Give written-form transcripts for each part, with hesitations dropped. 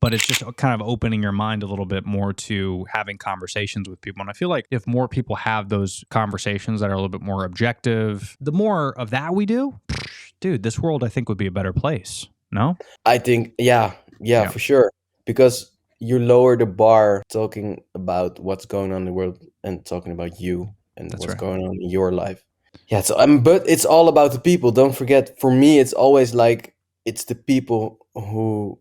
but it's just kind of opening your mind a little bit more to having conversations with people. And I feel like if more people have those conversations that are a little bit more objective, the more of that we do, dude, this world I think would be a better place. No? I think, yeah, Yeah, for sure. Because you lower the bar talking about what's going on in the world and talking about you and that's what's right. going on in your life. Yeah, so but it's all about the people. Don't forget, for me, it's always like it's the people who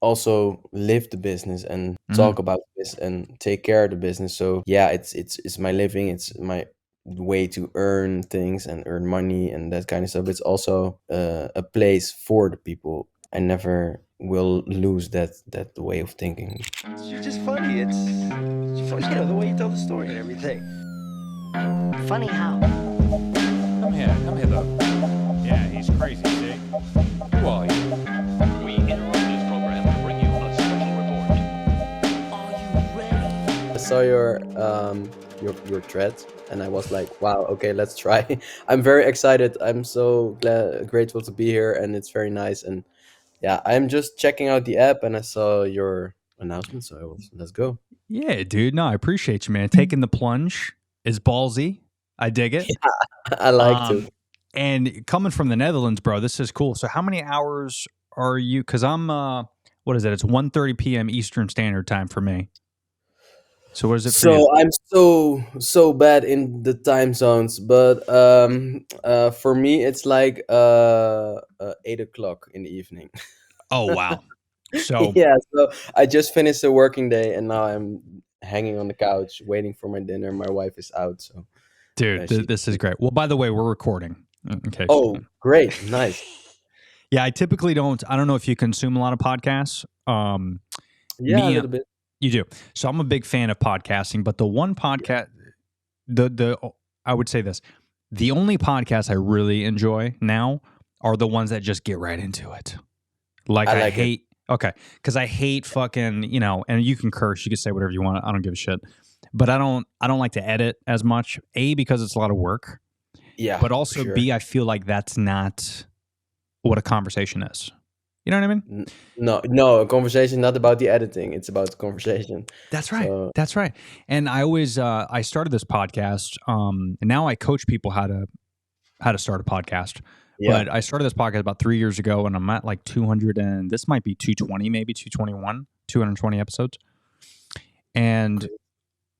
also live the business and Mhm. talk about this and take care of the business. So yeah, it's my living, it's my way to earn things and earn money and that kind of stuff. It's also a place for the people. I never will lose that way of thinking. It's just funny. It's funny, the way you tell the story and everything. Funny how? Come here, though. Yeah, he's crazy, see? Who are you? We interrupt this program to bring you a special report. Are you ready? I saw your thread and I was like, wow, okay, let's try. I'm very excited. I'm so grateful to be here and it's very nice. And yeah, I'm just checking out the app and I saw your announcement, so let's go. Yeah, dude. No, I appreciate you, man. Taking the plunge is ballsy. I dig it. I like to. And coming from the Netherlands, bro, this is cool. So how many hours are you? Because I'm, what is it? It's 1:30 p.m. Eastern Standard Time for me. So what is it for you? So I'm so bad in the time zones, but for me it's like 8 o'clock in the evening. Oh, wow. So, Yeah, so I just finished a working day and now I'm hanging on the couch waiting for my dinner. My wife is out, so dude, she. this is great. Well, by the way, we're recording. In case. Oh, great, nice. Yeah, I typically don't. I don't know if you consume a lot of podcasts. Yeah, a little bit. You do. So I'm a big fan of podcasting, but the one podcast, I would say this, the only podcasts I really enjoy now are the ones that just get right into it. Like I like it. hate, okay, because I hate fucking, and you can curse, you can say whatever you want. I don't give a shit. But I don't like to edit as much. A, because it's a lot of work. Yeah, But also for sure. B, I feel like that's not what a conversation is. You know what I mean? No, a conversation not about the editing. It's about the conversation. That's right. So, That's right. And I always I started this podcast. And now I coach people how to start a podcast. yeah, But I started this podcast about 3 years ago, and I'm at like 200, and this might be 220, maybe 221, 220 episodes. And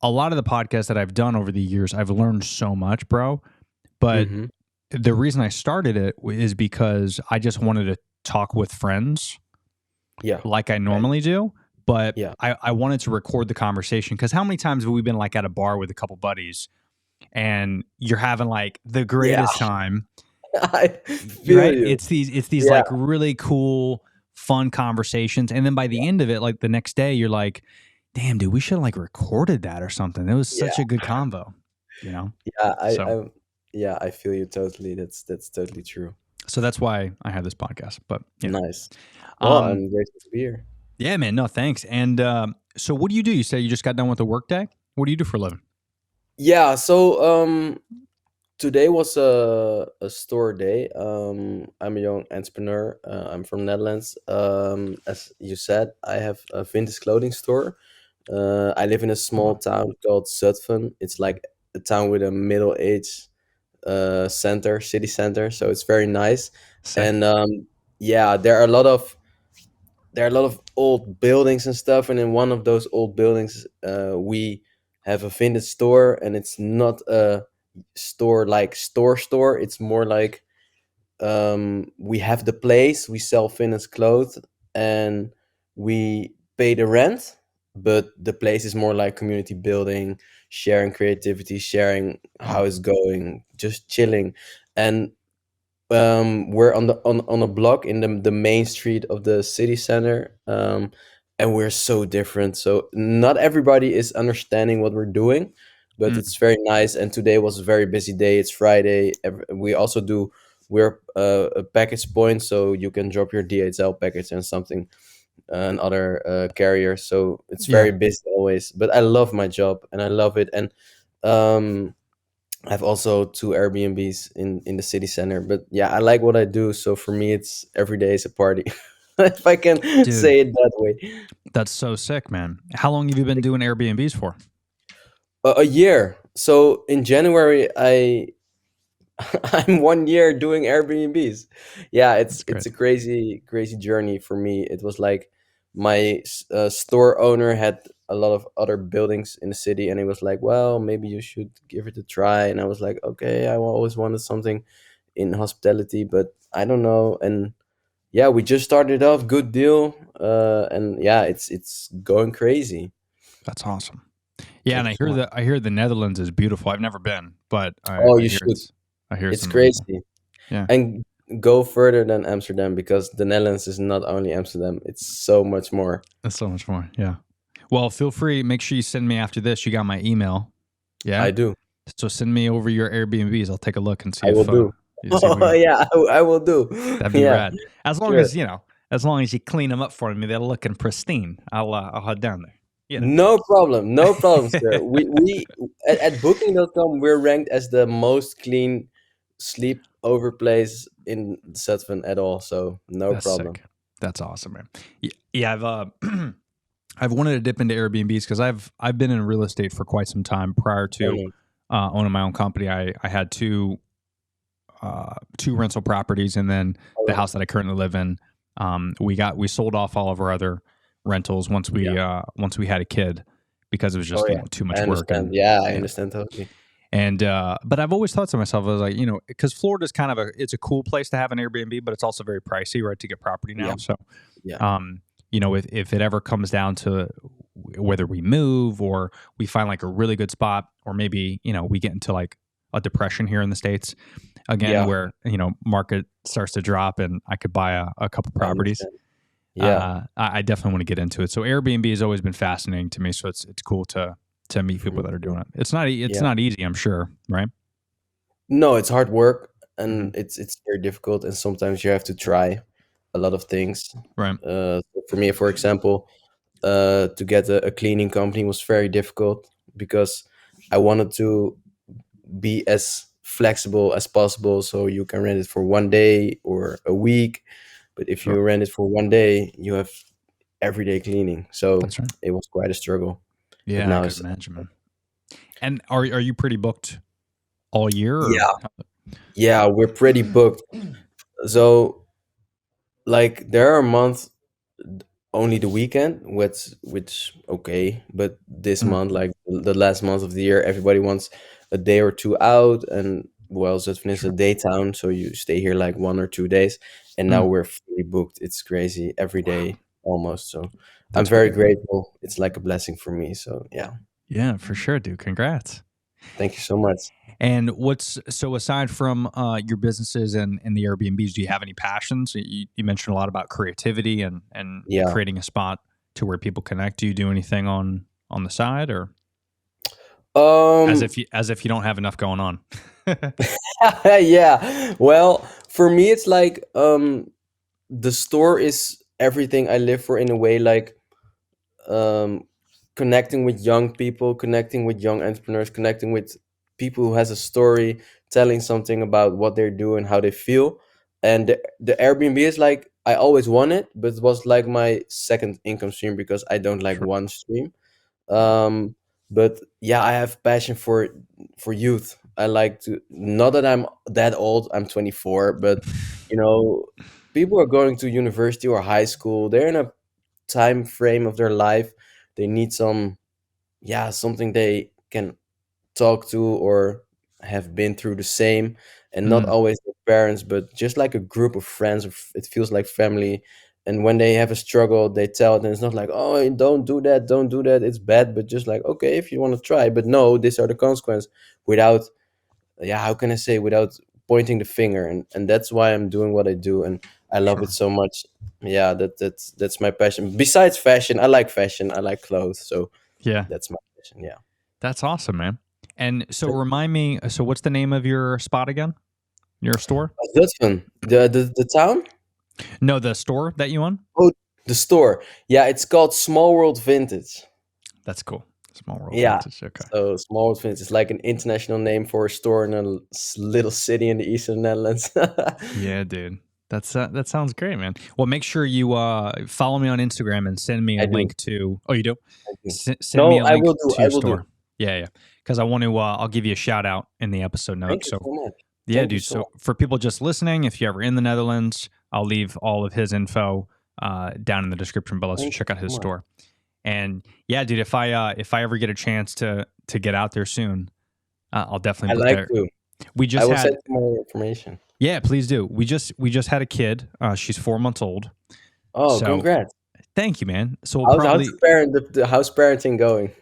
a lot of the podcasts that I've done over the years, I've learned so much, bro. But mhm. the reason I started it is because I just wanted to talk with friends Yeah, like I normally do. But yeah. I wanted to record the conversation, because how many times have we been like at a bar with a couple buddies and you're having like the greatest time, I feel right? you. It's these Yeah. like really cool, fun conversations. And then by the end of it, like the next day, you're like, damn, dude, we should have like recorded that or something. It was such a good convo, Yeah, So, I feel you totally. That's totally true. so that's why I have this podcast. But Nice. Well, Um, I'm grateful to be here. yeah, man, no, thanks. And so what do you do? You say you just got done with the work day? What do you do for a living? Yeah, so today was a store day. I'm a young entrepreneur. I'm from Netherlands. As you said, I have a vintage clothing store. I live in a small town called Zutphen. It's like a town with a middle-aged city center. So it's very nice. Sick. And yeah, there are a lot of old buildings and stuff. And in one of those old buildings, we have a vintage store, and it's not a store like store. It's more like we have the place, we sell vintage clothes, and we pay the rent, but the place is more like community building, sharing creativity, sharing how it's going, just chilling. And we're on a block in the main street of the city center, and we're so different, so not everybody is understanding what we're doing, but Mm. it's very nice. And today was a very busy day. It's Friday. We also do, we're a package point, so you can drop your DHL package and something, another carrier, so it's very busy always. But I love my job and I love it. And um I have also 2 Airbnbs in the city center. But yeah, I like what I do. So for me, it's every day is a party, if I can Dude. say it that way. That's so sick, man. How long have you been doing Airbnbs for? A year. So in January, I'm 1 year doing Airbnbs. Yeah, That's it's great. a crazy journey for me. It was like my store owner had a lot of other buildings in the city, and he was like, "Well, maybe you should give it a try." And I was like, "Okay, I always wanted something in hospitality, but I don't know." And yeah, we just started off, good deal, and yeah, it's going crazy. That's awesome. Yeah, and Thank you so much. I hear the Netherlands is beautiful. I've never been, but Oh, I you hear should. it's It's unbelievable. crazy. Yeah, And go further than Amsterdam, because the Netherlands is not only Amsterdam, it's so much more. that's so much more. Yeah. Well, feel free. Make sure you send me after this. You got my email. Yeah. I do. So send me over your Airbnbs. I'll take a look and see I will if do. see if we Oh yeah, I will do. that'd be Yeah, rad. As long sure. as as long as you clean them up for me, they're looking pristine. I'll head down there. You know. No problem, sir. We at Booking.com we're ranked as the most clean sleep over place in Zutphen at all. So no That's problem. sick. That's awesome, man. Yeah, I've I've wanted to dip into Airbnbs because I've been in real estate for quite some time. Prior to Mhm. owning my own company, I had two rental properties, and then the house that I currently live in. We sold off all of our other rentals once we had a kid because it was just Oh yeah, too I much work. understand. And Yeah, I yeah. understand totally. And but I've always thought to myself, I was like, because Florida's kind of it's a cool place to have an Airbnb, but it's also very pricey, right, to get property now. Yeah, So, yeah, if it ever comes down to whether we move or we find like a really good spot, or maybe we get into like a depression here in the States again, yeah. where market starts to drop, and I could buy a couple I properties. understand. Yeah. I definitely want to get into it. So Airbnb has always been fascinating to me. So it's cool to meet people Mhm. that are doing it. It's not Yeah. not easy, I'm sure, right? No, it's hard work, Hmm. and it's very difficult, and sometimes you have to try a lot of things. Right. For me, for example, to get a cleaning company was very difficult because I wanted to be as flexible as possible, so you can rent it for 1 day or a week. But if you Sure. rent it for 1 day, you have everyday cleaning. So That's right. it was quite a struggle. But Yeah, I now could it's imagine, man. And are you pretty booked all year? Or? yeah, yeah, we're pretty booked. So like there are months only the weekend, which okay, but this Mm, month, like the last month of the year, everybody wants a day or two out, and well, Zutphen is a sure. day town, so you stay here like 1 or 2 days, and now Mm, we're fully booked. It's crazy every wow, day almost. So I'm that's very great. grateful. It's like a blessing for me. So yeah, Yeah, for sure, dude. Congrats. thank you so much. And so aside from your businesses and the Airbnbs, do you have any passions? You mentioned a lot about creativity and Yeah. creating a spot to where people connect. Do you do anything on the side, or Um. as if you don't have enough going on? Yeah. Well, for me, it's like the store is everything I live for in a way. Like um, connecting with young people, connecting with young entrepreneurs, connecting with people who has a story, telling something about what they're doing, how they feel. And the Airbnb is like I always wanted, but it was like my second income stream because I don't like Sure. one stream. Um, but yeah, I have passion for youth. I like to, not that I'm that old. I'm 24, but you know, people are going to university or high school. They're in a time frame of their life. They need some, yeah, something they can talk to or have been through the same, and not Mm, always their parents, but just like a group of friends. It feels like family. And when they have a struggle, they tell it, and it's not like, oh, don't do that, it's bad, but just like, okay, if you want to try, but no, these are the consequences, without, yeah, how can I say, without pointing the finger. And that's why I'm doing what I do, and I love it sure. so much. Yeah, that's my passion. Besides fashion, I like fashion, I like clothes, so Yeah, that's my passion. Yeah. that's awesome, man. And so remind me. So what's the name of your spot again? Your store? That's fun. The town. No, the store that you own. Oh, the store. Yeah, it's called Small World Vintage. That's cool. Small World Yeah. Vintage. Okay. So Small World Vintage is like an international name for a store in a little city in the eastern Netherlands. Yeah, dude. That sounds great, man. Well, make sure you follow me on Instagram and send me a I do. link to. Oh, you do? I do. Send me a No, I link will do. to I your will do. store. Yeah. Because I want to. I'll give you a shout out in the episode notes. Thank you so much. Yeah, Thank you dude. so So much. for people just listening, if you're ever in the Netherlands, I'll leave all of his info down in the description below. So Thank check you out his so much. store. And yeah, dude, if I ever get a chance to get out there soon, I'll definitely I book like there. to. We I just will had. send you more information. Yeah, please do. We just had a kid. She's 4 months old. Oh, So congrats! thank you, man. So we'll How's how's parenting going?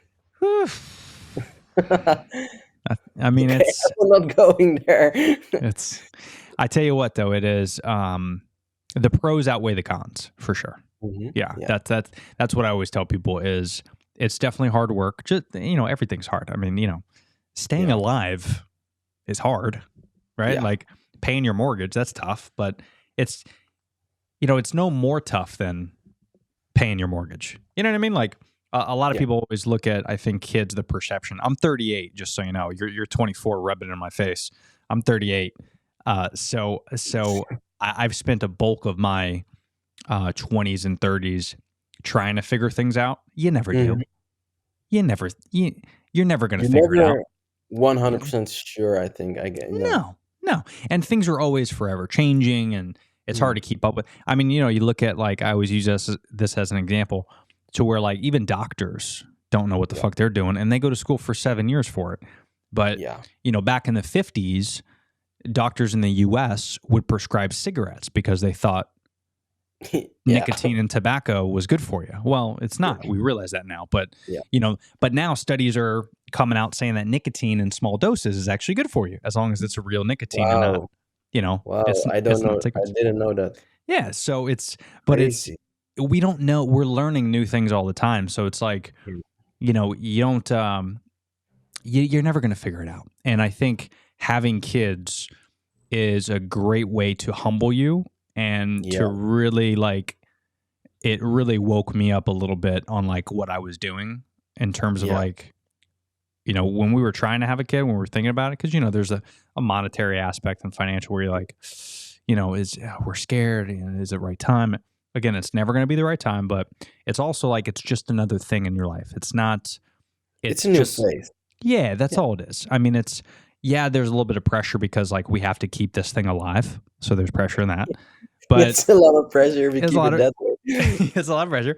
I mean, Okay, I'm not going there. I tell you what, though, it is the pros outweigh the cons for sure. Mhm. Yeah, Yeah. that's what I always tell people is it's definitely hard work. Just everything's hard. I mean, staying Yeah. alive is hard, right? Yeah. Like paying your mortgage, that's tough, but it's it's no more tough than paying your mortgage. You know what I mean? Like a lot of people always look at, I think, kids, the perception. I'm 38, just so you know. You're 24, rubbing it in my face. I'm 38. So I've spent a bulk of my 20s and 30s trying to figure things out. You never do. Mhm. You're never going to You're figure it out. never 100% sure. I think I get No. And things are always forever changing, and it's hard to keep up with. I mean, you look at, like, I always use this as an example to where, like, even doctors don't know what the fuck they're doing, and they go to school for 7 years for it. But, back in the 50s, doctors in the U.S. would prescribe cigarettes because they thought nicotine and tobacco was good for you. Well, it's not. We realize that now. But, but now studies are coming out saying that nicotine in small doses is actually good for you, as long as it's a real nicotine and not, Wow, it's I don't know. not cigarettes. I didn't know that. Yeah, so Crazy. we don't know. We're learning new things all the time. So it's like, you don't, you're never going to figure it out. And I think having kids is a great way to humble you and to really, like, it really woke me up a little bit on, like, what I was doing in terms of like, when we were trying to have a kid, when we were thinking about it, because, there's a monetary aspect and financial where you're like, we're scared. Is it right time? Again, it's never going to be the right time, but it's also like, it's just another thing in your life. It's not, It's a new phase. Yeah, that's all it is. I mean, there's a little bit of pressure because, like, we have to keep this thing alive. So there's pressure in that. But it's a lot of pressure if you keep it that way. It's a lot of pressure.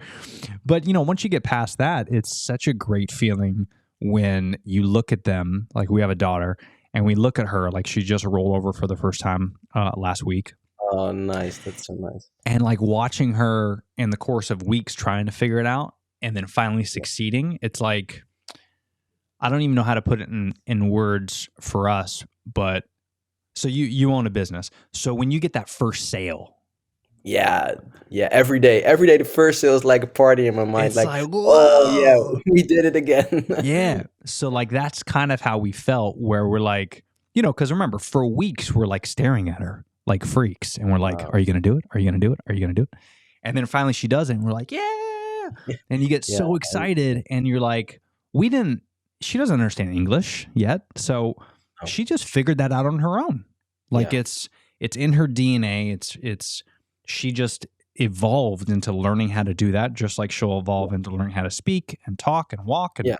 But, once you get past that, it's such a great feeling when you look at them. Like, we have a daughter, and we look at her like she just rolled over for the first time last week. Oh, nice. That's so nice. And, like, watching her in the course of weeks trying to figure it out and then finally succeeding, it's like, I don't even know how to put it in words for us, but so you own a business. So when you get that first sale, yeah, every day the first sale is like a party in my mind. It's like, like, oh yeah, we did it again. Yeah. So, like, that's kind of how we felt, where we're like, because remember, for weeks we're like staring at her like freaks, and we're like, are you gonna do it? Are you gonna do it? Are you gonna do it? And then finally she does it, and we're like, yeah. And you get so excited, and you're like, she doesn't understand English yet, so she just figured that out on her own. Like, it's in her DNA. It's she just evolved into learning how to do that, just like she'll evolve into learning how to speak and talk and walk. And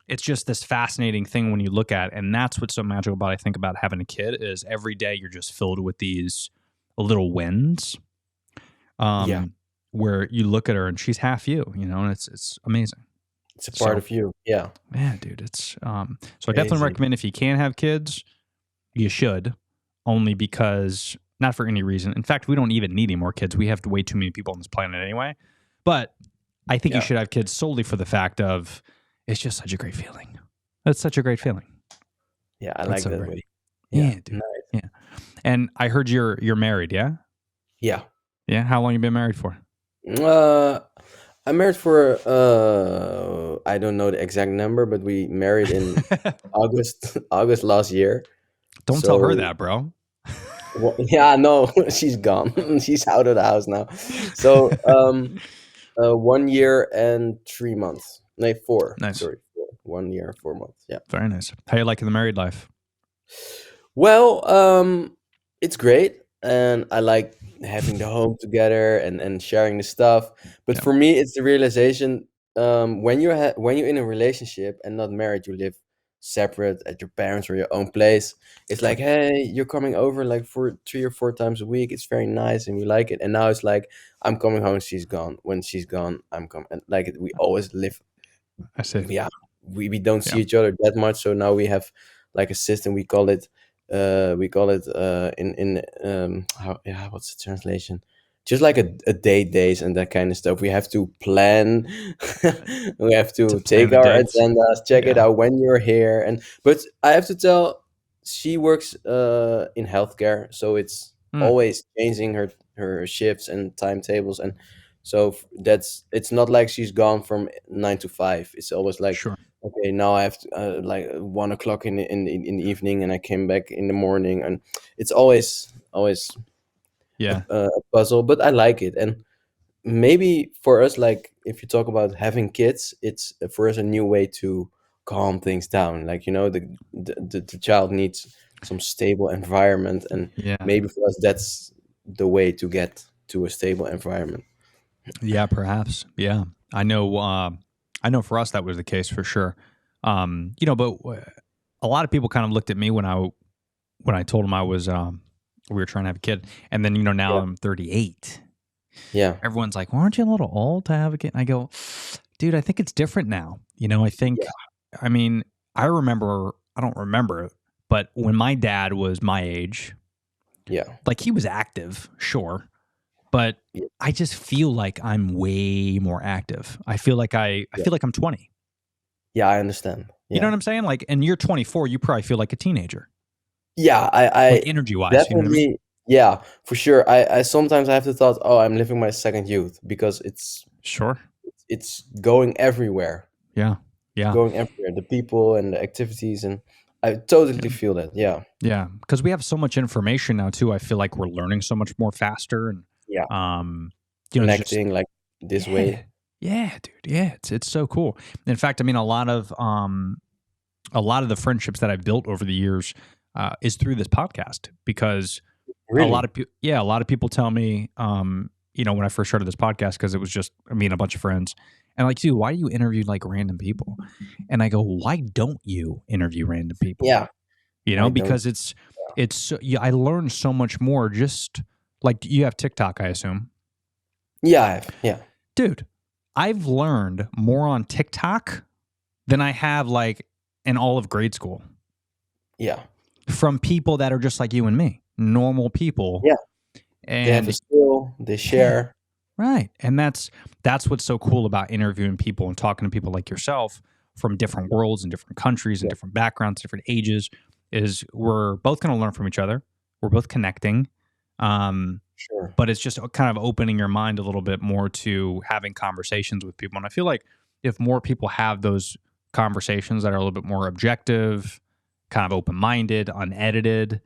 it's just this fascinating thing when you look at it. And that's what's so magical about, I think, about having a kid, is every day you're just filled with these little wins. Where you look at her and she's half you, and it's amazing. It's a part of you. Yeah. Man, dude, it's so I definitely recommend, if you can have kids, you should, only because, not for any reason. In fact, we don't even need any more kids. We have way too many people on this planet anyway. But I think you should have kids solely for the fact of, it's just such a great feeling. It's such a great feeling. Yeah, I like that way. Yeah, dude. Nice. Yeah. And I heard you're married, yeah? Yeah. Yeah. How long you been married for? I'm married for I don't know the exact number, but we married in August last year. Don't tell her that, bro. Well, yeah, no, she's gone. She's out of the house now. So 1 year and 3 months. No, 4. Nice. Sorry, 4. 1 year and 4 months. Yeah. Very nice. How you liking the married life? Well, it's great, and I like having the home together and sharing the stuff. But Yeah. for me, it's the realization, when when you're in a relationship and not married, you live separate at your parents or your own place. It's Sure. like, hey, you're coming over like for 3 or 4 times a week. It's very nice and we like it. And now it's like, I'm coming home, she's gone. When she's gone, I'm coming. And like we always live, I see. yeah, we don't see Yeah. each other that much. So now we have like a system. We call it in how, yeah, what's the translation? Just like a date days and that kind of stuff. We have to plan. We have To to plan take the our dates. agendas, check it Yeah. out when you're here. And but I have to tell, she works in healthcare, so it's Hmm. always changing her shifts and timetables. And so it's not like she's gone from 9 to 5. It's always like, Sure. okay, now I have to, like 1 o'clock in the evening, and I came back in the morning, and it's always Yeah. a puzzle. But I like it, and maybe for us, like if you talk about having kids, it's for us a new way to calm things down. Like, the child needs some stable environment, and Yeah. maybe for us that's the way to get to a stable environment. Yeah. Perhaps. Yeah. I know. I know for us that was the case for sure. But a lot of people kind of looked at me when I told them I was we were trying to have a kid, and then now Yeah, I'm 38. yeah, Everyone's like, "Well, aren't you a little old to have a kid?" And I go, "Dude, I think it's different now." I think, yeah, I mean, I don't remember, but when my dad was my age, yeah, like he was active, sure, but yeah, I just feel like I'm way more active. I feel like I yeah. feel like I'm 20. Yeah, I understand. You know Yeah, what I'm saying? Like, and you're 24, you probably feel like a teenager, yeah, like I energy wise. You know what I mean? definitely, yeah, for sure. I sometimes I have the thought, oh, I'm living my second youth, because Sure. it's going everywhere. Yeah. It's Yeah. going everywhere. The people and the activities, and I totally Yeah. feel that. Yeah, Yeah. Because we have so much information now too. I feel like we're learning so much more faster, and yeah, there's just connecting like this yeah, way. yeah, dude, yeah. It's so cool. In fact, I mean, a lot of the friendships that I've built over the years is through this podcast, because Really? a lot of people tell me, when I first started this podcast, because it was just me and a bunch of friends, and like, dude, why do you interview like random people? And I go, why don't you interview random people? Yeah, why don't? Because I learned so much more. Just like, you have TikTok, I assume, Yeah, I have. Yeah, dude. I've learned more on TikTok than I have like in all of grade school, yeah, from people that are just like you and me, normal people. yeah. They have a And skill. They yeah, share. right. And that's what's so cool about interviewing people and talking to people like yourself from different worlds and different countries and Yeah, different backgrounds, different ages, is we're both going to learn from each other. We're both connecting. sure. But it's just kind of opening your mind a little bit more to having conversations with people. And I feel like if more people have those conversations that are a little bit more objective, kind of open-minded, unedited,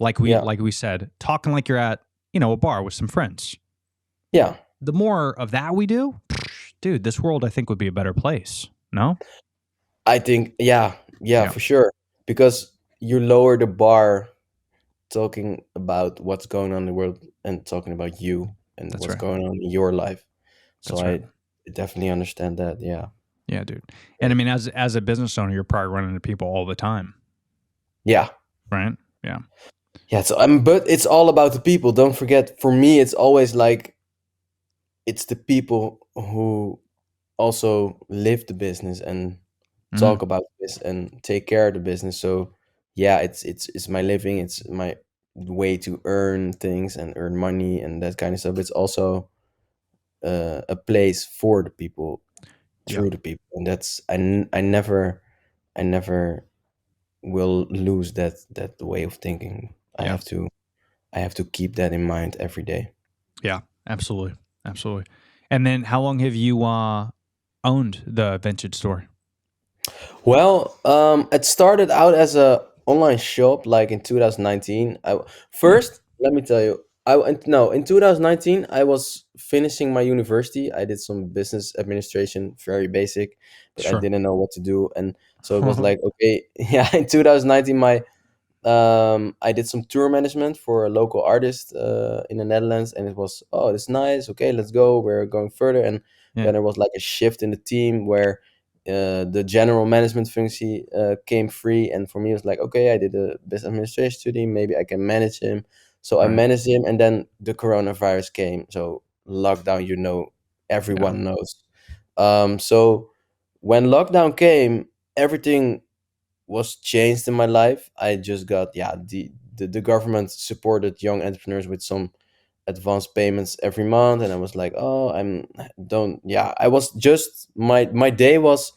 Yeah, like we said, talking like you're at, a bar with some friends. yeah. The more of that we do, dude, this world I think would be a better place. No? I think, yeah, yeah, Yeah, for sure. Because you lower the bar talking about what's going on in the world and talking about you and that's what's right. going on in your life. So That's right. I definitely understand that. Yeah. Yeah, dude. And I mean, as a business owner, you're probably running into people all the time, Yeah. right? Yeah. Yeah. So but it's all about the people. Don't forget, for me, it's always like it's the people who also live the business and Mhm. talk about this and take care of the business. So yeah, it's my living. It's my way to earn things and earn money and that kind of stuff. It's also a place for the people, Yeah. through the people, and that's I never will lose that way of thinking. Yeah. I have to keep that in mind every day. Yeah, absolutely. Absolutely. And then how long have you owned the vintage store? Well, it started out as a online shop like in 2019. Hmm. First, let me tell you, no, in 2019 I was finishing my university. I did some business administration, very basic, but I Sure. didn't know what to do, and so it was like, okay, yeah. In 2019, I did some tour management for a local artist in the Netherlands, and it was, oh, it's nice. Okay, let's go. We're going further, and Yeah. then there was like a shift in the team where the general management function came free, and for me it was like, okay, I did a business administration study. Maybe I can manage him. So I Right. managed him, and then the coronavirus came. So lockdown, Yeah. everyone knows. So when lockdown came, everything was changed in my life. I just got, the government supported young entrepreneurs with some advance payments every month, and I was like, oh, I was just, my day was,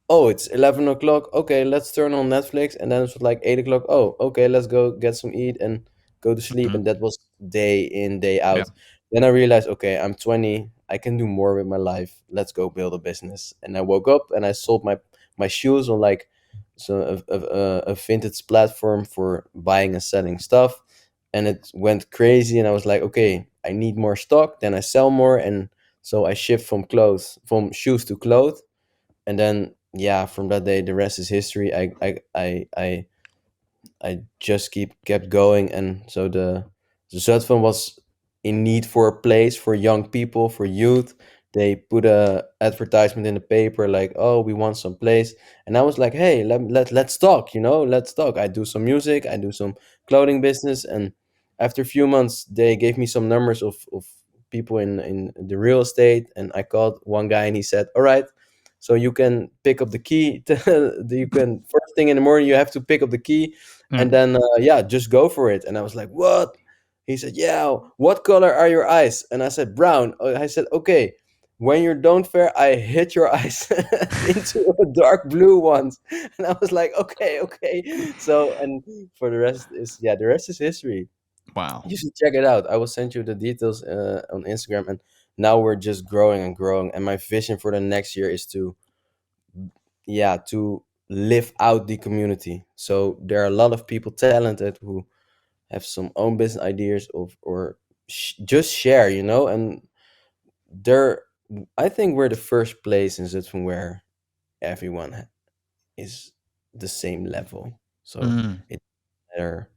oh, it's 11 o'clock. Okay, let's turn on Netflix. And then it was like 8 o'clock. Oh, okay, let's go get some eat and go to sleep. Mhm. And that was day in, day Yeah. out. Then I realized, okay, I'm 20. I can do more with my life. Let's go build a business. And I woke up and I sold my shoes on like a vintage platform for buying and selling stuff. And it went crazy. And I was like, okay, I need more stock. Then I sell more. And so I shift from shoes to clothes. And then, yeah, from that day the rest is history. I just kept going. And so the Zutphen was in need for a place for young people, for youth. They put a advertisement in the paper like, oh, we want some place. And I was like, hey, let's talk, let's talk. I do some music, I do some clothing business. And after a few months they gave me some numbers of people in the real estate. And I called one guy and he said, all right, so you can pick up the key you can, first thing in the morning you have to pick up the key, Yeah. and then just go for it. And I was like, what? He said, yeah, what color are your eyes? And I said, brown. I said, okay, when you're done fair, I hit your eyes into a dark blue ones. And I was like, okay. So, and for the rest is history. Wow. You should check it out. I will send you the details on Instagram. And now we're just growing and growing. And my vision for the next year is to live out the community. So there are a lot of people talented who have some own business ideas or just share, and there, I think we're the first place in Zutphen where everyone is the same level. So Mm. it doesn't matter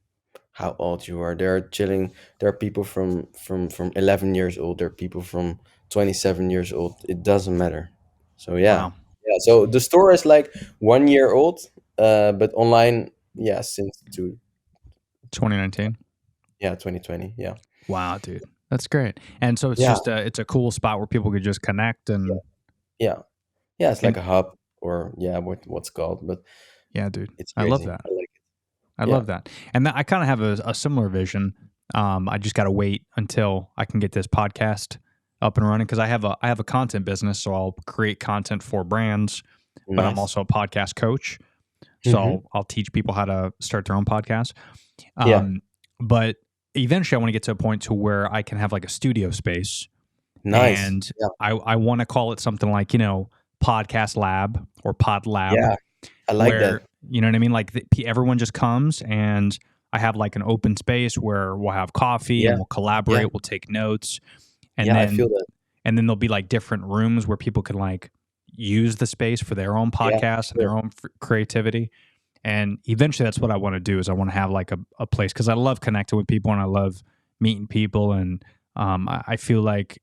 how old you are. There are people from 11 years old. There are people from 27 years old. It doesn't matter. So yeah. Wow. Yeah. So the store is like 1 year old, but online, yeah, since 2019. 2020. Yeah. Wow, dude. That's great. And so it's Yeah. just it's a cool spot where people could just connect and Yeah. Yeah. It's like and a hub, or what's called, but yeah, dude. it's I love crazy. that. I like it. I Yeah. love that. And I kind of have a similar vision. I just got to wait until I can get this podcast up and running because I have a content business, so I'll create content for brands, but I'm Nice. also a podcast coach. So Mhm. I'll teach people how to start their own podcast. Yeah. But eventually I want to get to a point to where I can have like a studio space. Nice. And Yeah. I want to call it something like, podcast lab or pod lab. Yeah. I like where, that. you know what I mean? Like everyone just comes and I have like an open space where we'll have coffee Yeah. and we'll collaborate, Yeah. we'll take notes. And Yeah. I then feel that. and then there'll be like different rooms where people can like use the space for their own Yeah. podcast and Sure. their own creativity. And eventually that's what I want to do is I want to have like a place because I love connecting with people and I love meeting people. And I feel like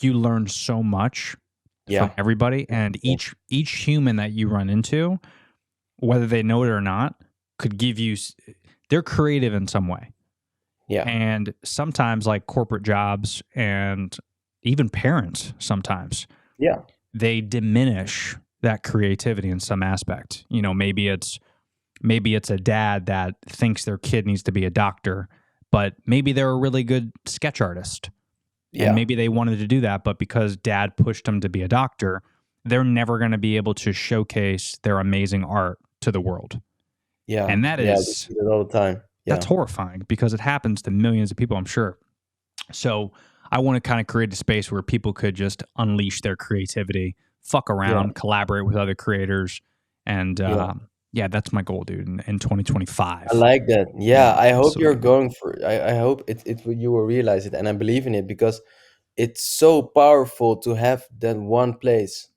you learn so much from Yeah. everybody, and Yeah. each human that you run into, whether they know it or not, could give you they're creative in some way. Yeah. And sometimes like corporate jobs and even parents sometimes Yeah. they diminish that creativity in some aspect. Maybe it's a dad that thinks their kid needs to be a doctor, but maybe they're a really good sketch artist. Yeah. And maybe they wanted to do that, but because dad pushed them to be a doctor, they're never going to be able to showcase their amazing art to the world. Yeah. And that Yeah. We is, see that all the time. that's Yeah. horrifying because it happens to millions of people, I'm sure. So I want to kind of create a space where people could just unleash their creativity, fuck around, collaborate with other creators. And Yeah. that's my goal, dude, in 2025. I like that. Yeah. Yeah, I hope you're absolutely. going for it. I hope you will realize it, and I believe in it because it's so powerful to have that one place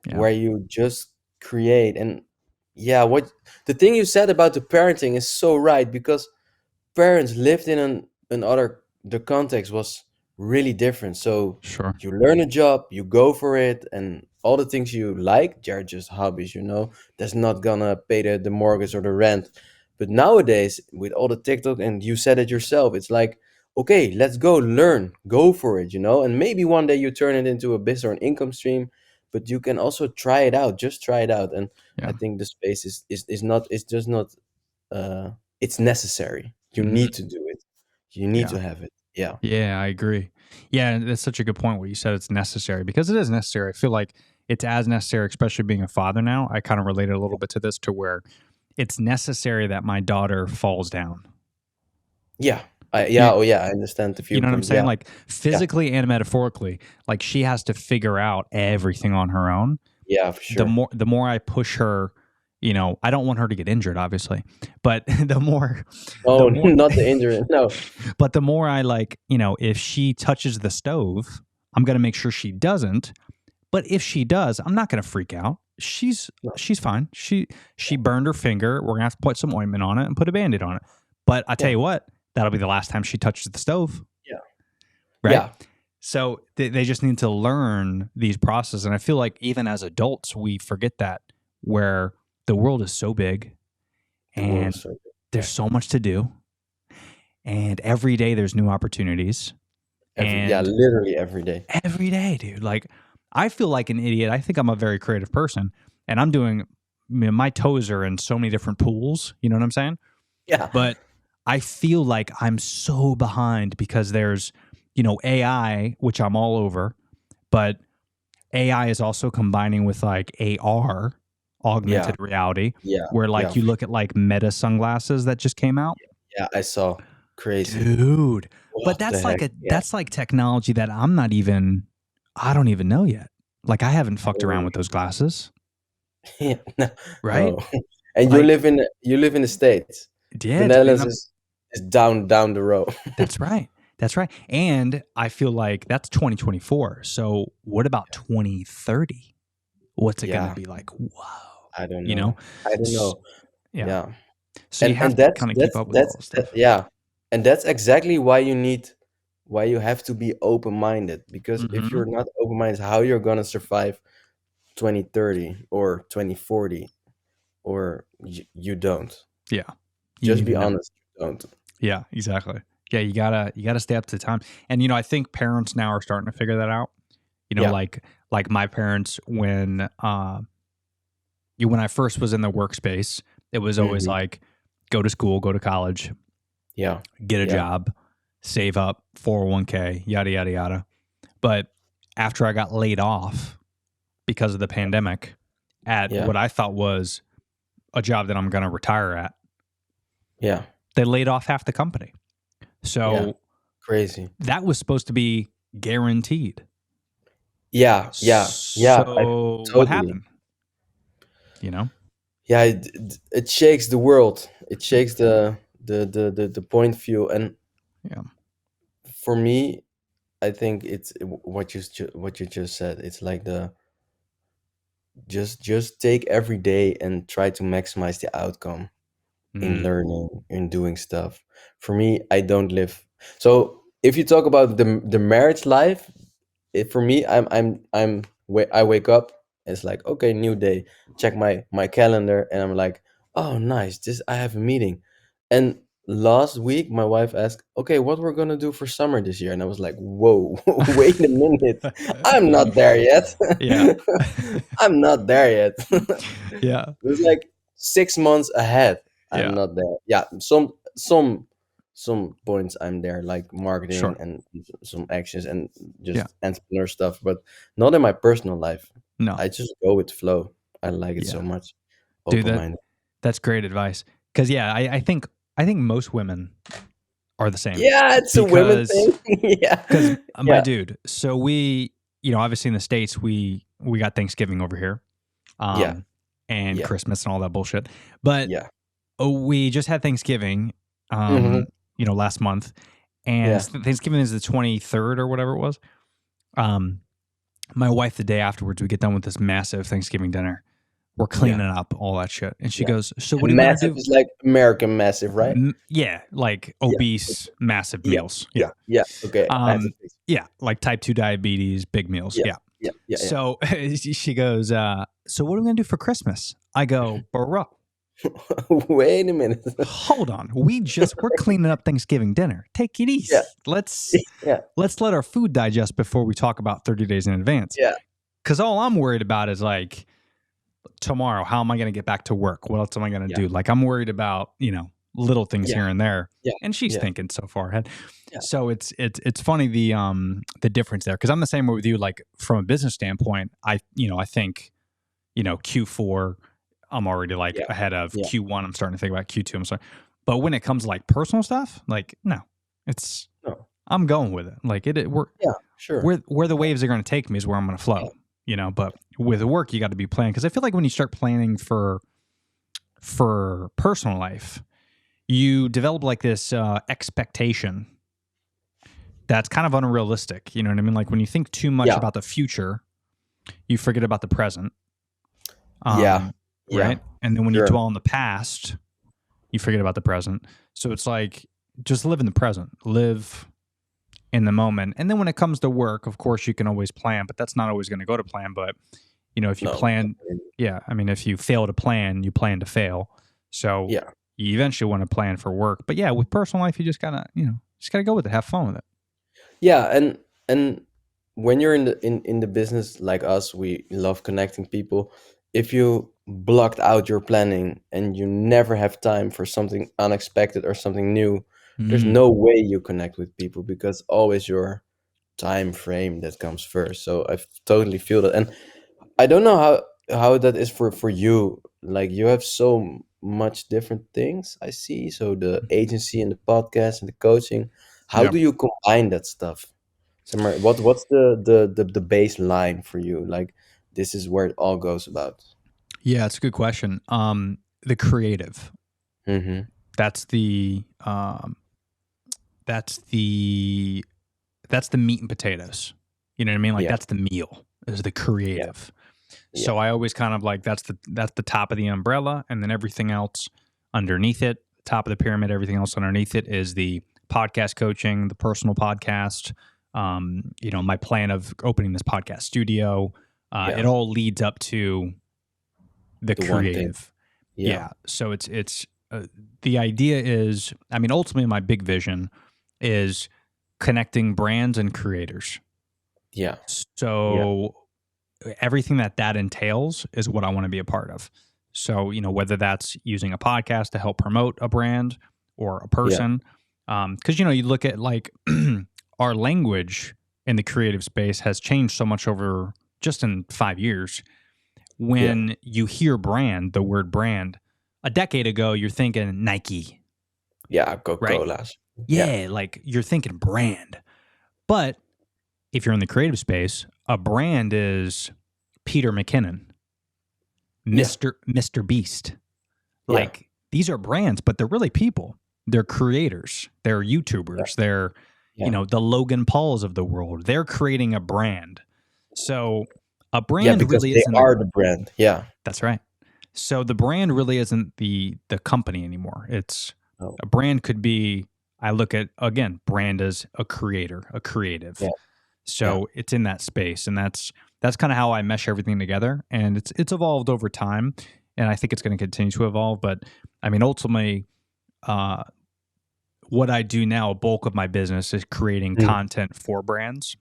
Yeah. where you just create. And yeah, what the thing you said about the parenting is so right, because parents lived in another, the context was really different. So Sure. you learn a job, you go for it, and all the things you like, they're just hobbies, that's not gonna pay the mortgage or the rent. But nowadays, with all the TikTok, and you said it yourself, it's like, okay, let's go learn, go for it, and maybe one day you turn it into a business or an income stream, but you can also try it out, just try it out. And I Yeah. think the space is not, it's just not, uh it's necessary. You Mhm. need to do it. You need Yeah. to have it. Yeah. Yeah, I agree. Yeah, and that's such a good point what you said. It's necessary because it is necessary. I feel like it's as necessary, especially being a father now. I kind of related a little bit to this, to where it's necessary that my daughter falls down. Yeah. You, Oh yeah, I understand the you know what I'm viewpoint. saying? Yeah. Like Yeah. physically and metaphorically, like she has to figure out everything on her own. Yeah, for sure. The more I push her, I don't want her to get injured, obviously, but the more, Oh, the more, not the injury. No. but the more I like, if she touches the stove, I'm going to make sure she doesn't. But if she does, I'm not going to freak out. She's fine. She burned her finger. We're going to have to put some ointment on it and put a Band-Aid on it. But I tell Yeah. you what, that'll be the last time she touches the stove. Yeah. Right? Yeah. So they just need to learn these processes. And I feel like even as adults, we forget that, where the world is so big and there's so much to do. And every day there's new opportunities. Literally every day. Every day, dude. Like, I feel like an idiot. I think I'm a very creative person, and I'm doing, my toes are in so many different pools. You know what I'm saying? Yeah. But I feel like I'm so behind because there's, AI, which I'm all over, but AI is also combining with like AR, augmented reality, Yeah. where like Yeah. you look at like Meta sunglasses that just came out. Yeah, I saw. Crazy. Dude. But What that's the like heck? that's like technology that I don't even know yet. Like, I haven't fucked around with those glasses, Yeah. No. right? No. And Like, you live in the States. The yeah, dude, Netherlands is down the road. that's right. That's right. And I feel like that's 2024. So what about 2030? What's it going Yeah. to be like? Whoa. I don't know. You know? I don't know. Yeah. Yeah. So you have And to kind of keep up with all this stuff. yeah. And that's exactly why you have to be open-minded, because if Mhm. you're not open-minded, how you're gonna survive 2030 or 2040, or you don't. Yeah. You Just need be to know. honest, you don't. Yeah, exactly. Yeah, you gotta stay up to time. And I think parents now are starting to figure that out. Yeah. Like my parents, when I first was in the workspace, it was always Mhm. like, go to school, go to college, Yeah. get a Yeah. job, save up, 401k, yada yada yada. But after I got laid off because of the pandemic at Yeah. what I thought was a job that I'm going to retire at, Yeah. they laid off half the company. So Yeah. Crazy. that was supposed to be guaranteed. Yeah. Yeah. Yeah. So totally. what happened? Yeah, it shakes the world. It shakes the point of view. And Yeah. for me, I think it's what you just said. It's like just take every day and try to maximize the outcome in Mm. learning, in doing stuff. For me, I don't live. So if you talk about the marriage life, for me, I wake up. It's like, okay, new day. Check my calendar, and I'm like, oh, nice. I have a meeting. And last week, my wife asked, okay, what we're gonna do for summer this year, and I was like, whoa, wait a minute, I'm not there yet. Yeah. I'm not there yet. Yeah. It was like 6 months ahead. Yeah. I'm not there. Yeah, some points I'm there, like marketing Sure. and some actions and just Yeah. entrepreneur stuff, but not in my personal life. No. I just go with the flow. I like it so Yeah. much. Dude, Open-minded. that's great advice. Because I think most women are the same. Yeah, it's a women Because- thing. Yeah. Because my Yeah. dude, so we, obviously in the States, we got Thanksgiving over here, Yeah. and Yeah. Christmas and all that bullshit. But Yeah. we just had Thanksgiving, Mhm. last month, and Yeah. Thanksgiving is the 23rd or whatever it was. My wife, the day afterwards, we get done with this massive Thanksgiving dinner. We're cleaning up all that shit. And she Yeah. goes, so what And do you want to massive do? is like American massive, right? Yeah, like obese, massive Yeah. meals. Yeah. Yeah. Okay. I have to fix it. Yeah, like type 2 diabetes, big meals. Yeah. Yeah. Yeah. Yeah. So she goes, so what are we going to do for Christmas? I go, bro, Wait a minute. hold on. We're cleaning up Thanksgiving dinner. Take it easy. Yeah. Let's Yeah. let our food digest before we talk about 30 days in advance. Yeah. Because all I'm worried about is like tomorrow, how am I going to get back to work? What else am I going to do? Like I'm worried about, little things here and there. Yeah. And she's thinking so far ahead. Yeah. So it's funny the difference there. Because I'm the same way with you. Like from a business standpoint, I think, Q4, I'm already like ahead of Q1. I'm starting to think about Q2. I'm sorry. But when it comes to like personal stuff, like no, I'm going with it. Like where the waves are going to take me is where I'm going to flow. But with work, you got to be planning, because I feel like when you start planning for personal life, you develop like this expectation that's kind of unrealistic. You know what I mean? Like when you think too much about the future, you forget about the present. Right. And then when you dwell on the past, you forget about the present. So it's like, just live in the present, live in the moment. And then when it comes to work, of course you can always plan, but that's not always going to go to plan. But if you plan, if you fail to plan, you plan to fail. So you eventually want to plan for work. But with personal life, you just gotta, go with it, have fun with it. Yeah. And when you're in the business like us, we love connecting people. If you blocked out your planning and you never have time for something unexpected or something new, there's no way you connect with people, because always your time frame that comes first. So I totally feel that. And I don't know how that is for you. Like you have so much different things I see. So the agency and the podcast and the coaching, how do you combine that stuff? Samar, what's the baseline for you? Like this is where it all goes about. Yeah, it's a good question. The creative. Mm-hmm. That's the meat and potatoes. You know what I mean? Like that's the meal, is the creative. Yeah. So I always kind of like that's the top of the umbrella, and then everything else underneath it, top of the pyramid, everything else underneath it is the podcast coaching, the personal podcast. My plan of opening this podcast studio. It all leads up to the creative. Yeah. So it's the idea is, ultimately my big vision is connecting brands and creators. Yeah. So everything that entails is what I want to be a part of. So, whether that's using a podcast to help promote a brand or a person, because, you look at like our language in the creative space has changed so much over just in 5 years. When you hear brand, the word brand, a decade ago, you're thinking Nike. Yeah, Coca-Cola's. Right? Yeah, like you're thinking brand. But if you're in the creative space, a brand is Peter McKinnon, Mr. Beast. Like these are brands, but they're really people. They're creators. They're YouTubers. They're, the Logan Pauls of the world. They're creating a brand. So a brand really isn't. They are the brand. Yeah. That's right. So the brand really isn't the company anymore. It's a brand could be, I look at, again, brand as a creator, a creative. Yeah. So it's in that space, and that's kind of how I mesh everything together. And it's evolved over time, and I think it's going to continue to evolve. But ultimately, what I do now, a bulk of my business is creating content for brands.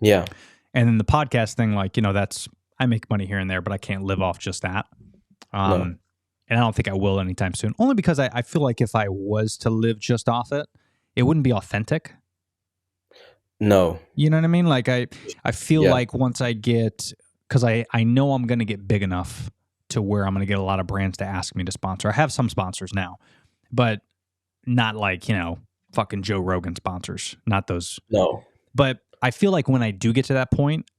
Yeah. And then the podcast thing, like, that's, I make money here and there, but I can't live off just that. And I don't think I will anytime soon, only because I feel like if I was to live just off it, it wouldn't be authentic. No. You know what I mean? Like I feel like once I get, because I know I'm going to get big enough to where I'm going to get a lot of brands to ask me to sponsor. I have some sponsors now, but not like, fucking Joe Rogan sponsors, not those. No. But I feel like when I do get to that point,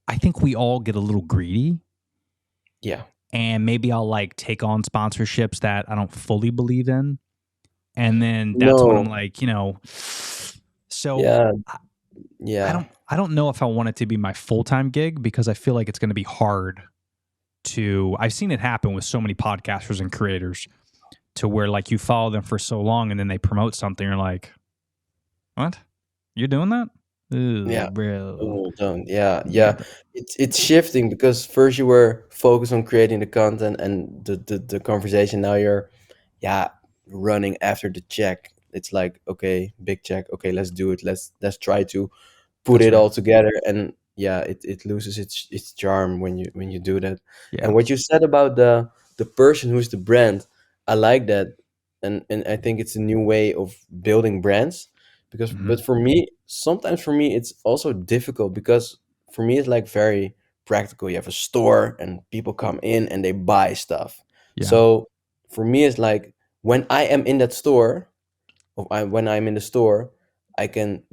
I think we all get a little greedy. Yeah. And maybe I'll like take on sponsorships that I don't fully believe in. And then that's when I'm like, so I don't know if I want it to be my full-time gig, because I feel like it's going to be hard I've seen it happen with so many podcasters and creators to where like you follow them for so long and then they promote something. You're like, what? You're doing that? Ooh, Yeah. bro. Oh, don't. Yeah. It's shifting because first you were focused on creating the content and the conversation. Now you're, yeah, running after the check. It's like, okay, big check. Okay, let's do it. Let's try to put That's it right. all together. And yeah, it loses its charm when you do that. Yeah. And what you said about the person who's the brand, I like that. And I think it's a new way of building brands because Mhm. but for me, sometimes for me it's also difficult because for me it's like very practical. You have a store and people come in and they buy stuff. Yeah. So for me it's like when I am in that store, when I'm in the store, I can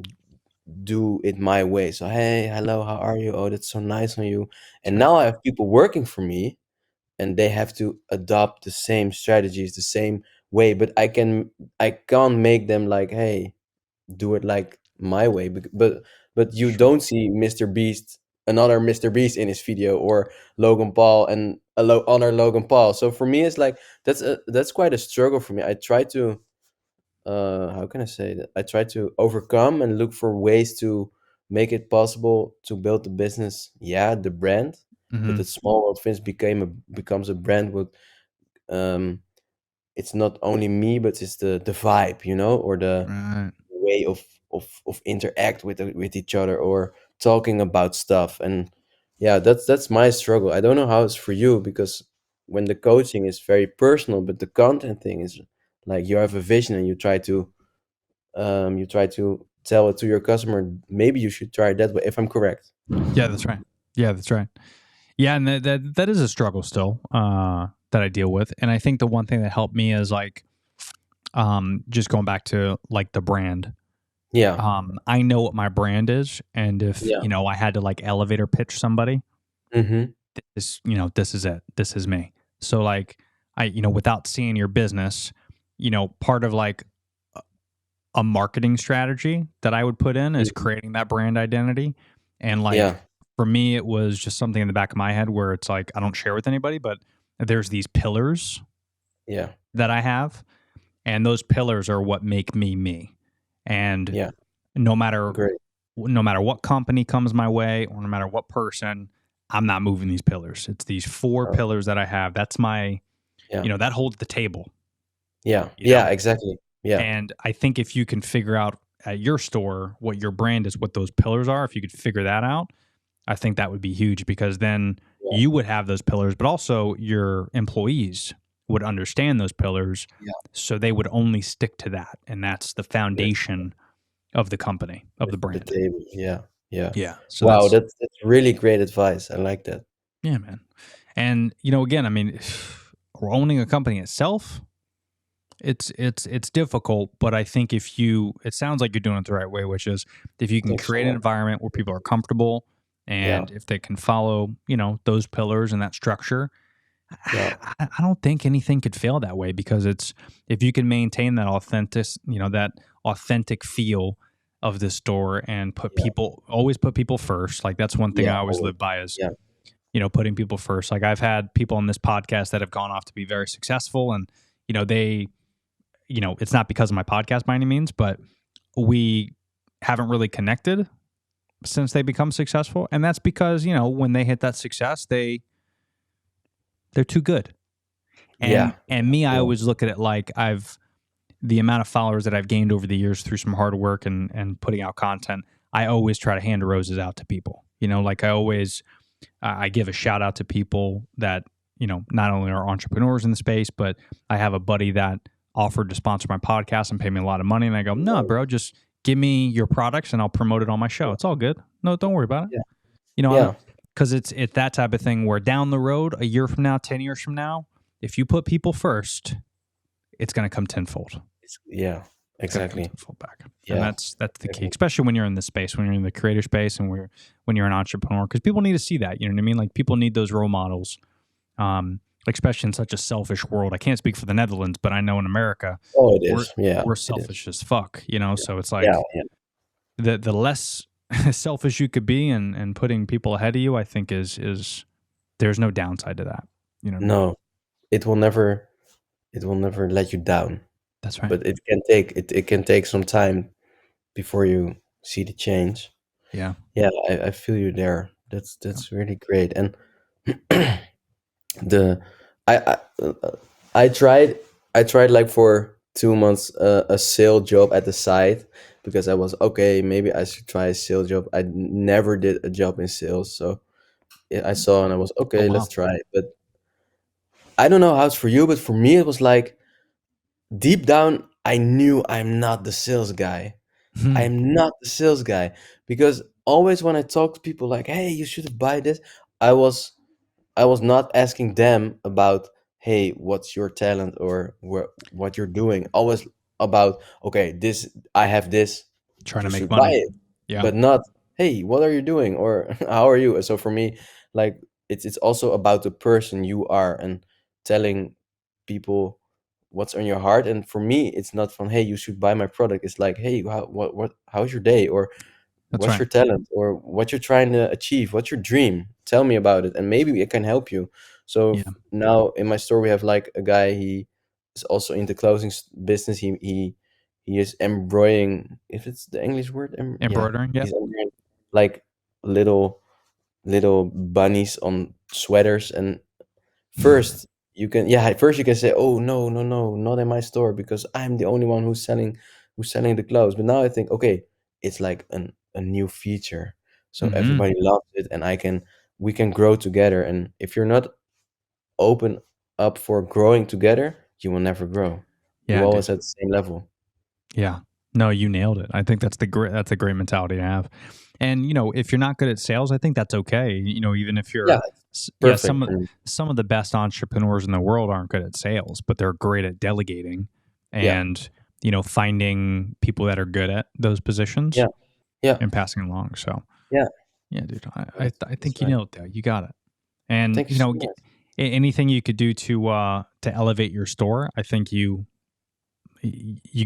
do it my way. So, hey, hello, how are you? Oh, that's so nice on you. And Right. now I have people working for me and they have to adopt the same strategies, the same way. But I can't make them like, hey, do it like my way. But you Sure. don't see another Mr. Beast in his video, or Logan Paul and honor Logan Paul. So for me, it's like that's quite a struggle for me. I try to how can I say that? I try to overcome and look for ways to make it possible to build the business. Yeah, the brand, but Mhm. the small world Vince becomes a brand with um it's not only me, but it's the vibe, or the Right. way of interact with each other or talking about stuff. And yeah, that's my struggle. I don't know how it's for you because when the coaching is very personal, but the content thing is like you have a vision and you try to tell it to your customer. Maybe you should try it that way if I'm correct. Yeah, that's right. Yeah, that's right. Yeah, and that is a struggle still that I deal with. And I think the one thing that helped me is like just going back to like the brand. Yeah. I know what my brand is, and if Yeah. I had to like elevator pitch somebody, Mm-hmm. this is it. This is me. So like without seeing your business, part of like a marketing strategy that I would put in is creating that brand identity. And like Yeah. for me, it was just something in the back of my head where it's like I don't share with anybody, but there's these pillars Yeah. that I have, and those pillars are what make me me. And Yeah. no matter Great. what company comes my way or no matter what person, I'm not moving these pillars. It's these four Oh, pillars that I have. That's my, yeah. that holds the table, Yeah. you know? Yeah. Exactly. Yeah. And I think if you can figure out at your store what your brand is, what those pillars are, if you could figure that out, I think that would be huge because then Yeah. you would have those pillars, but also your employees would understand those pillars. Yeah. So they would only stick to that. And that's the Great. foundation of the company, of the The brand. table. Yeah. Yeah. Yeah. So Wow. That's really great advice. I like that. yeah, man. And again, I mean, owning a company itself, it's difficult, but I think it sounds like you're doing it the right way, which is if you can Thanks so create an much. environment where people are comfortable Yeah. and if they can follow, those pillars and that structure, Yeah. I don't think anything could fail that way because if you can maintain that authentic feel of the store and Yeah. always put people first. Like that's one thing Yeah. I always Always. live by is, Yeah. putting people first. Like I've had people on this podcast that have gone off to be very successful and, they, it's not because of my podcast by any means, but we haven't really connected since they become successful. And that's because, when they hit that success, they're too good. Yeah. And me, I Yeah. always look at it like the amount of followers that I've gained over the years through some hard work and putting out content. I always try to hand roses out to people, like I give a shout out to people that, not only are entrepreneurs in the space, but I have a buddy that offered to sponsor my podcast and pay me a lot of money. And I go, no, bro, just give me your products and I'll promote it on my show. It's all good. No, don't worry about it. Yeah. Yeah. Because it's that type of thing where down the road, a year from now, 10 years from now, if you put people first, it's going to come tenfold. Yeah. It's gonna come Exactly. tenfold back. Yeah. And that's the key, Exactly. especially when you're in this space, when you're in the creator space and when you're an entrepreneur, because people need to see that, you know what I mean? Like people need those role models, especially in such a selfish world. I can't speak for the Netherlands, but I know in America, Oh, it is. Yeah. we're It is. selfish as fuck, so it's like Yeah. Yeah. the less selfish you could be and putting people ahead of you, I think is there's no downside to that. You know what I mean? No, it will never let you down. That's right. But it can take some time before you see the change. Yeah. Yeah, I feel you there. That's really great. And the I tried like for 2 months a sale job at the side because I was okay. Maybe I should try a sales job. I never did a job in sales, so I saw and I was Oh okay. wow. Let's try it. But I don't know how it's for you, but for me it was like deep down I knew I'm not the sales guy. Hmm. I'm not the sales guy because always when I talk to people like, "Hey, you should buy this," I was I was not asking them about, "Hey, what's your talent or what you're doing?" Always about, "Okay, this I have this, Trying you to make should buy money. it," Yeah. but not, "Hey, what are you doing?" or "How are you?" So for me, like it's also about the person you are and telling people what's on your heart. And for me, it's not from, "Hey, you should buy my product." It's like, "Hey, how's your day?" or That's "What's right. your talent?" or "What you're trying to achieve? What's your dream? Tell me about it, and maybe it can help you." So Yeah. now in my store, we have like a guy. He is also in the clothing business. He is embroidering. If it's the English word, yeah, Embroidering. Yeah. he's embroidering like little little bunnies on sweaters. And first first you can say, "Oh, no, no, no, not in my store because I'm the only one who's selling the clothes." But now I think, okay, it's like a new feature, so Hmm. everybody loves it, and we can grow together. And if you're not open up for growing together, you will never grow. You Yeah, dude. always at the same level. Yeah. No, you nailed it. I think that's a great mentality to have. And if you're not good at sales, I think that's okay. Even if Yeah, you're yeah, perfect. And some of the best entrepreneurs in the world aren't good at sales, but they're great at delegating yeah, and finding people that are good at those positions yeah, yeah, and passing along. So, yeah. yeah, dude, I That's think you right. nailed it there. You got it. And Thank you so much. anything you could do to elevate your store, I think you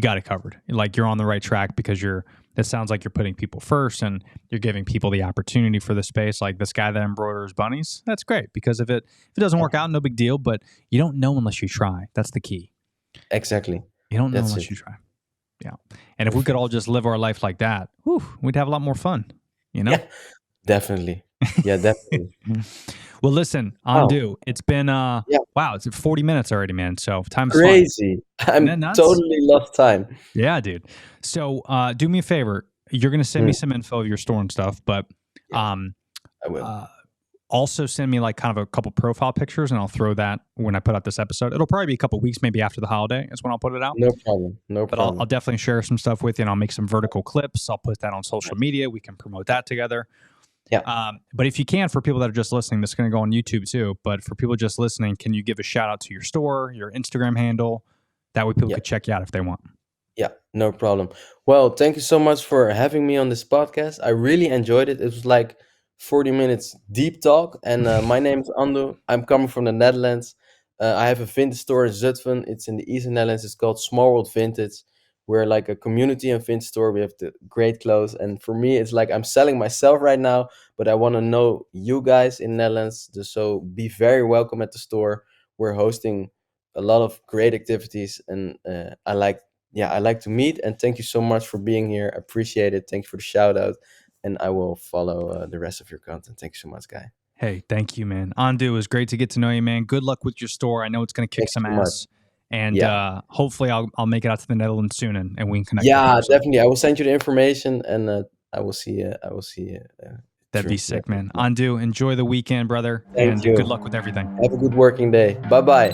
got it covered. Like you're on the right track because it sounds like you're putting people first and you're giving people the opportunity for the space. Like this guy that embroiders bunnies, that's great because if it doesn't work out, no big deal, but you don't know unless you try. That's the key. Exactly. You don't know That's unless it. you try. Yeah. And if we could all just live our life like that, we'd have a lot more fun, you know? Yeah, definitely. Yeah, definitely. Well, listen, Wow. Andu, it's been Yeah. wow, it's 40 minutes already, man. So time's flying. Crazy. Isn't that I'm nuts? totally lost time. Yeah, dude. So do me a favor. You're gonna send me Mm, some info of your store and stuff, but yeah, um I will. uh also send me like kind of a couple profile pictures and I'll throw that when I put out this episode. It'll probably be a couple weeks, maybe after the holiday is when I'll put it out. No problem. No But I'll problem. definitely share some stuff with you and I'll make some vertical clips. I'll put that on social Nice. media. We can promote that together. Yeah. But if you can, for people that are just listening, this is going to go on YouTube too. But for people just listening, can you give a shout out to your store, your Instagram handle? That way people Yeah. could check you out if they want. Yeah. No problem. Well, thank you so much for having me on this podcast. I really enjoyed it. It was like 40 minutes deep talk. And my name is Andu. I'm coming from the Netherlands. I have a vintage store in Zutphen. It's in the Eastern Netherlands. It's called Small World Vintage. We're like a community and vintage store. We have the great clothes. And for me, it's like I'm selling myself right now, but I want to know you guys in Netherlands. So be very welcome at the store. We're hosting a lot of great activities, and I like to meet. And thank you so much for being here. I appreciate it. Thank you for the shout out, and I will follow the rest of your content. Thank you so much, guy. Hey, thank you, man. Andu, it was great to get to know you, man. Good luck with your store. I know it's going to kick Thank you some so much. ass. And Yeah, hopefully I'll make it out to the Netherlands soon and we can connect in yeah, person. definitely. I will send you the information, and I will see you. I will see you. That'd be sick, man. Andu, enjoy the weekend, brother. Thank And you. good luck with everything. Have a good working day. Bye bye.